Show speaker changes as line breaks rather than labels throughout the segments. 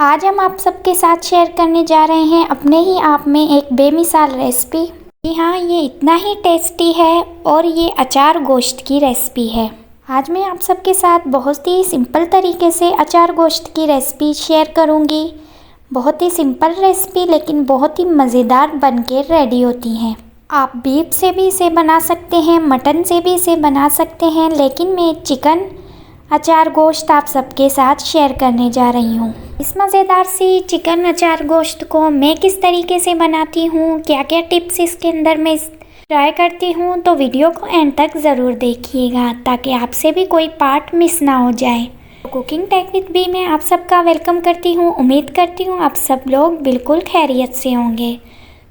आज हम आप सबके साथ शेयर करने जा रहे हैं अपने ही आप में एक बेमिसाल रेसिपी। जी हाँ, ये इतना ही टेस्टी है और ये अचार गोश्त की रेसिपी है। आज मैं आप सबके साथ बहुत ही सिंपल तरीके से अचार गोश्त की रेसिपी शेयर करूँगी। बहुत ही सिंपल रेसिपी लेकिन बहुत ही मज़ेदार बनके रेडी होती हैं। आप बीफ से भी इसे बना सकते हैं, मटन से भी इसे बना सकते हैं, लेकिन मैं चिकन अचार गोश्त आप सबके साथ शेयर करने जा रही हूँ। इस मज़ेदार सी चिकन अचार गोश्त को मैं किस तरीके से बनाती हूँ, क्या क्या टिप्स इसके अंदर मैं ट्राई करती हूँ, तो वीडियो को एंड तक ज़रूर देखिएगा ताकि आपसे भी कोई पार्ट मिस ना हो जाए। कुकिंग टेक विद बी में आप सबका वेलकम करती हूँ। उम्मीद करती हूँ आप सब लोग बिल्कुल खैरियत से होंगे।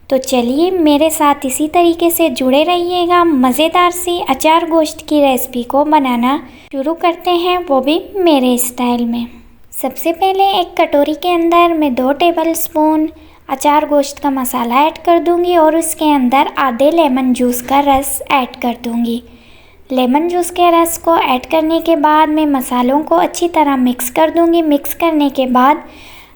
तो चलिए मेरे साथ इसी तरीके से जुड़े रहिएगा। मज़ेदार सी अचार गोश्त की रेसिपी को बनाना शुरू करते हैं, वो भी मेरे स्टाइल में। सबसे पहले एक कटोरी के अंदर मैं 2 टेबल स्पून अचार गोश्त का मसाला ऐड कर दूंगी और उसके अंदर आधे लेमन जूस का रस ऐड कर दूंगी। लेमन जूस के रस को ऐड करने के बाद मैं मसालों को अच्छी तरह मिक्स कर दूंगी। मिक्स करने के बाद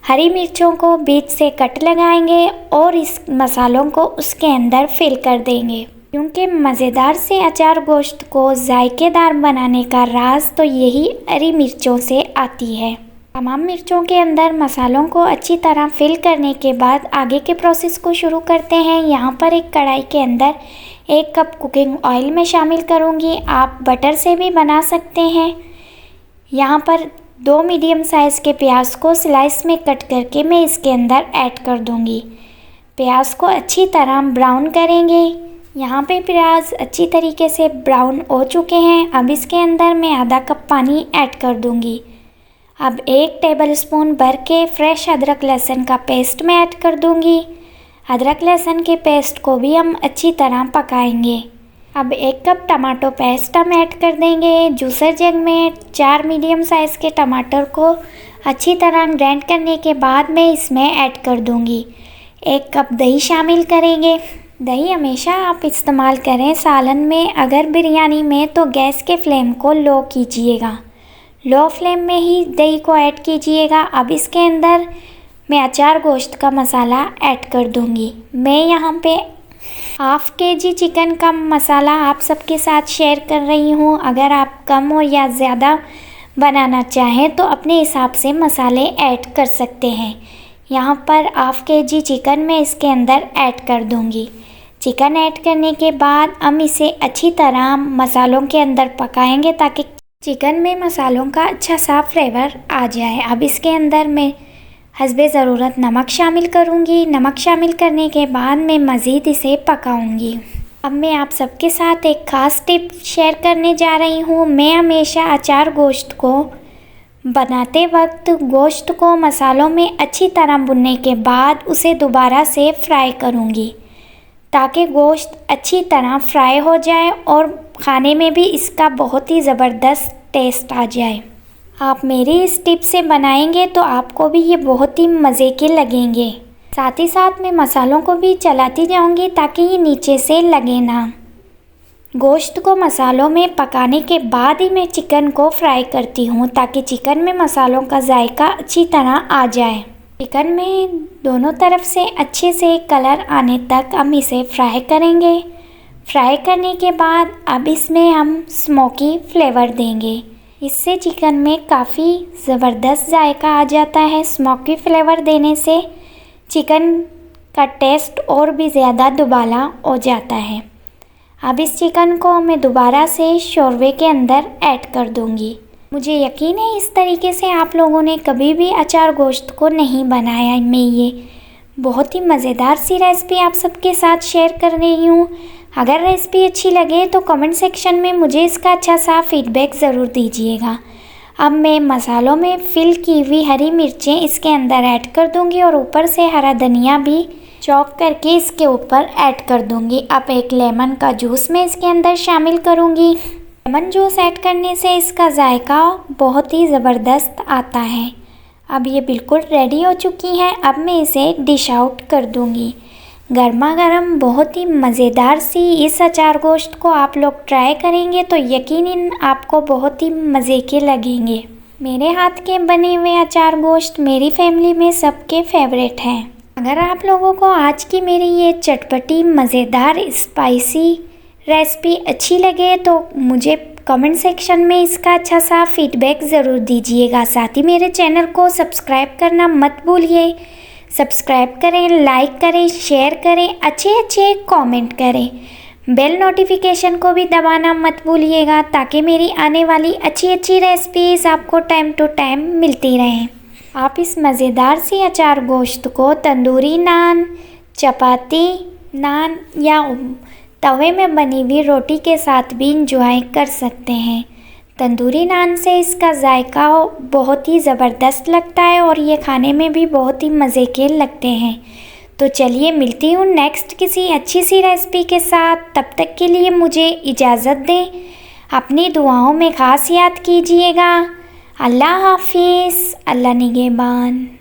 हरी मिर्चों को बीच से कट लगाएंगे और इस मसालों को उसके अंदर फिल कर देंगे, क्योंकि मज़ेदार से अचार गोश्त को जायकेदार बनाने का राज तो यही हरी मिर्चों से आती है। तमाम मिर्चों के अंदर मसालों को अच्छी तरह फिल करने के बाद आगे के प्रोसेस को शुरू करते हैं। यहाँ पर एक कढ़ाई के अंदर 1 कप कुकिंग ऑयल में शामिल करूँगी। आप बटर से भी बना सकते हैं। यहाँ पर 2 मीडियम साइज़ के प्याज को स्लाइस में कट करके मैं इसके अंदर ऐड कर दूँगी। प्याज को अच्छी तरह ब्राउन करेंगे। यहाँ पे प्याज अच्छी तरीके से ब्राउन हो चुके हैं। अब इसके अंदर मैं आधा कप पानी ऐड कर दूँगी। अब 1 टेबल स्पून भर के फ्रेश अदरक लहसुन का पेस्ट मैं ऐड कर दूँगी। अदरक लहसुन के पेस्ट को भी हम अच्छी तरह पकाएंगे। अब 1 कप टमाटो पेस्ट हम ऐड कर देंगे। जूसर जग में 4 मीडियम साइज़ के टमाटर को अच्छी तरह ग्राइंड करने के बाद मैं इसमें ऐड कर दूँगी। 1 कप दही शामिल करेंगे। दही हमेशा आप इस्तेमाल करें सालन में, अगर बिरयानी में तो गैस के फ्लेम को लो कीजिएगा। लो फ्लेम में ही दही को ऐड कीजिएगा। अब इसके अंदर मैं अचार गोश्त का मसाला ऐड कर दूंगी। मैं यहाँ पे ½ kg चिकन का मसाला आप सबके साथ शेयर कर रही हूँ। अगर आप कम और या ज़्यादा बनाना चाहें तो अपने हिसाब से मसाले ऐड कर सकते हैं। यहाँ पर ½ kg चिकन मैं इसके अंदर ऐड कर दूंगी। चिकन ऐड करने के बाद हम इसे अच्छी तरह मसालों के अंदर पकाएंगे ताकि चिकन में मसालों का अच्छा सा फ्लेवर आ जाए। अब इसके अंदर मैं हस्बे ज़रूरत नमक शामिल करूँगी। नमक शामिल करने के बाद मैं मज़ीद इसे पकाऊँगी। अब मैं आप सबके साथ एक ख़ास टिप शेयर करने जा रही हूँ। मैं हमेशा अचार गोश्त को बनाते वक्त गोश्त को मसालों में अच्छी तरह भुनने के बाद उसे दोबारा से फ्राई करूँगी ताकि गोश्त अच्छी तरह फ्राई हो जाए और खाने में भी इसका बहुत ही ज़बरदस्त टेस्ट आ जाए। आप मेरी इस टिप से बनाएंगे तो आपको भी ये बहुत ही मज़े के लगेंगे। साथ ही साथ मैं मसालों को भी चलाती जाऊंगी ताकि ये नीचे से लगे ना। गोश्त को मसालों में पकाने के बाद ही मैं चिकन को फ्राई करती हूँ ताकि चिकन में मसालों का जायका अच्छी तरह आ जाए। चिकन में दोनों तरफ से अच्छे से कलर आने तक हम इसे फ्राई करेंगे। फ्राई करने के बाद अब इसमें हम स्मोकी फ्लेवर देंगे। इससे चिकन में काफ़ी ज़बरदस्त जायका आ जाता है। स्मोकी फ्लेवर देने से चिकन का टेस्ट और भी ज़्यादा दुबाला हो जाता है। अब इस चिकन को मैं दोबारा से शोरबे के अंदर ऐड कर दूंगी। मुझे यकीन है इस तरीके से आप लोगों ने कभी भी अचार गोश्त को नहीं बनाया। मैं ये बहुत ही मज़ेदार सी रेसिपी आप सबके साथ शेयर कर रही हूँ। अगर रेसिपी अच्छी लगे तो कमेंट सेक्शन में मुझे इसका अच्छा सा फीडबैक ज़रूर दीजिएगा। अब मैं मसालों में फिल की हुई हरी मिर्चें इसके अंदर ऐड कर दूंगी और ऊपर से हरा धनिया भी चॉप करके इसके ऊपर ऐड कर दूंगी। अब 1 लेमन का जूस मैं इसके अंदर शामिल करूंगी। लेमन जूस ऐड करने से इसका जायका बहुत ही ज़बरदस्त आता है। अब ये बिल्कुल रेडी हो चुकी हैं। अब मैं इसे डिश आउट कर दूंगी। गर्मा गर्म बहुत ही मज़ेदार सी इस अचार गोश्त को आप लोग ट्राई करेंगे तो यकीनन आपको बहुत ही मज़े के लगेंगे। मेरे हाथ के बने हुए अचार गोश्त मेरी फैमिली में सबके फेवरेट हैं। अगर आप लोगों को आज की मेरी ये चटपटी मज़ेदार स्पाइसी रेसिपी अच्छी लगे तो मुझे कमेंट सेक्शन में इसका अच्छा सा फीडबैक ज़रूर दीजिएगा। साथ ही मेरे चैनल को सब्सक्राइब करना मत भूलिए। सब्सक्राइब करें, लाइक करें, शेयर करें, अच्छे कमेंट करें। बेल नोटिफिकेशन को भी दबाना मत भूलिएगा ताकि मेरी आने वाली अच्छी रेसिपीज़ आपको टाइम टू टाइम मिलती रहें। आप इस मज़ेदार सी अचार गोश्त को तंदूरी नान, चपाती, नान या तवे में बनी हुई रोटी के साथ भी इंजॉय कर सकते हैं। तंदूरी नान से इसका जायका बहुत ही ज़बरदस्त लगता है और ये खाने में भी बहुत ही मज़े के लगते हैं। तो चलिए मिलती हूँ नेक्स्ट किसी अच्छी सी रेसिपी के साथ। तब तक के लिए मुझे इजाज़त दें। अपनी दुआओं में ख़ास याद कीजिएगा। अल्लाह हाफिज़। अल्लाह निगहबान।